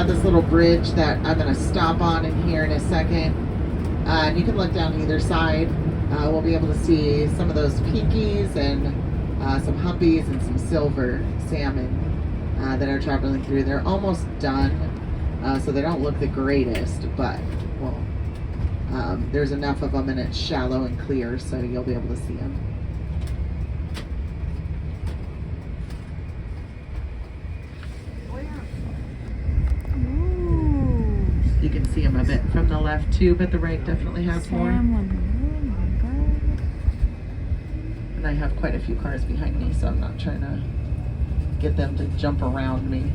got this little bridge that I'm going to stop on in here in a second. And you can look down either side. We'll be able to see some of those pinkies and some humpies and some silver salmon that are traveling through. They're almost done, so they don't look the greatest, but well, there's enough of them and it's shallow and clear, so you'll be able to see them. You can see them a bit from the left too, but the right definitely has more. And I have quite a few cars behind me, so I'm not trying to get them to jump around me.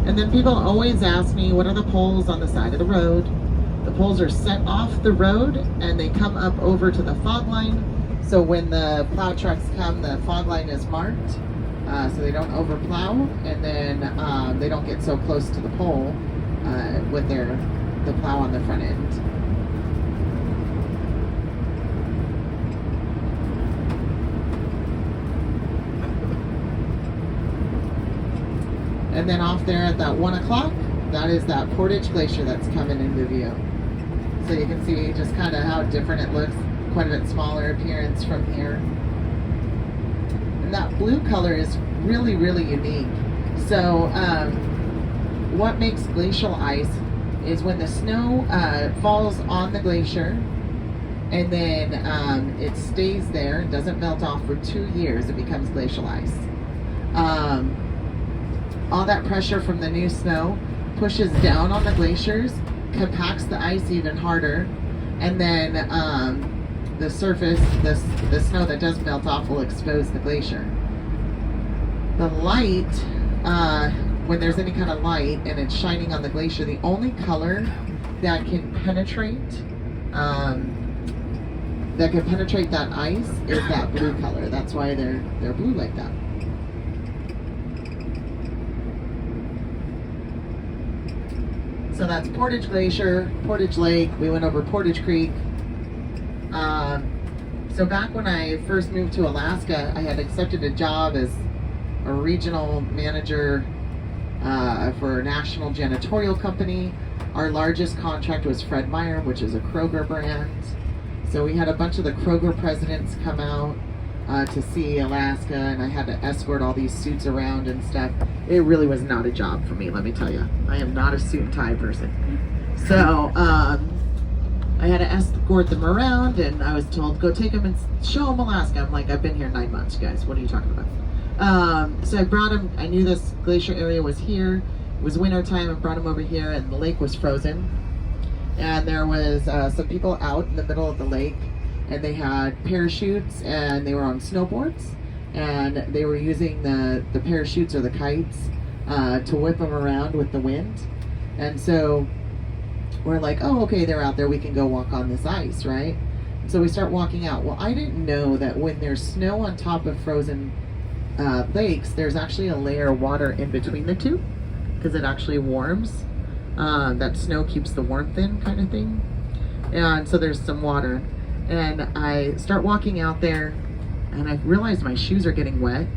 And then people always ask me, what are the poles on the side of the road? The poles are set off the road and they come up over to the fog line. So when the plow trucks come, the fog line is marked so they don't overplow, and then they don't get so close to the pole with the plow on the front end. And then off there at that 1 o'clock, that is that Portage Glacier that's coming into view. So you can see just kind of how different it looks, quite a bit smaller appearance from here. And that blue color is really, really unique. So what makes glacial ice is when the snow falls on the glacier and then it stays there and doesn't melt off for 2 years, it becomes glacial ice. All that pressure from the new snow pushes down on the glaciers, compacts the ice even harder, and then the surface, the snow that does melt off, will expose the glacier. The light, when there's any kind of light and it's shining on the glacier, the only color that can penetrate that ice is that blue color. That's why they're blue like that. So that's Portage Glacier, Portage Lake. We went over Portage Creek. So back when I first moved to Alaska, I had accepted a job as a regional manager for a national janitorial company. Our largest contract was Fred Meyer, which is a Kroger brand. So we had a bunch of the Kroger presidents come out to see Alaska, and I had to escort all these suits around and stuff. It really was not a job for me, let me tell you. I am not a suit and tie person. So I had to escort them around, and I was told, go take them and show them Alaska. I'm like, I've been here 9 months, guys. What are you talking about? So I brought them. I knew this glacier area was here. It was winter time. I brought them over here, and the lake was frozen. And there was some people out in the middle of the lake, and they had parachutes, and they were on snowboards, and they were using the parachutes or the kites to whip them around with the wind. And so we're like, oh, okay, they're out there, we can go walk on this ice, right? So we start walking out. Well, I didn't know that when there's snow on top of frozen lakes, there's actually a layer of water in between the two, because it actually warms. That snow keeps the warmth in, kind of thing. And so there's some water. And I start walking out there, and I realized my shoes are getting wet.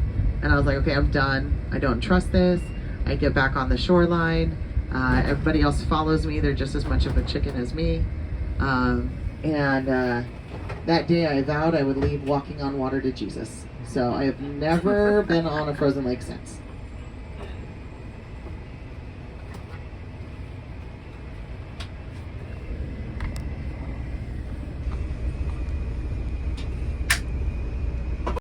And I was like, okay, I'm done. I don't trust this. I get back on the shoreline. Everybody else follows me. They're just as much of a chicken as me. That day I vowed I would leave walking on water to Jesus. So I have never been on a frozen lake since.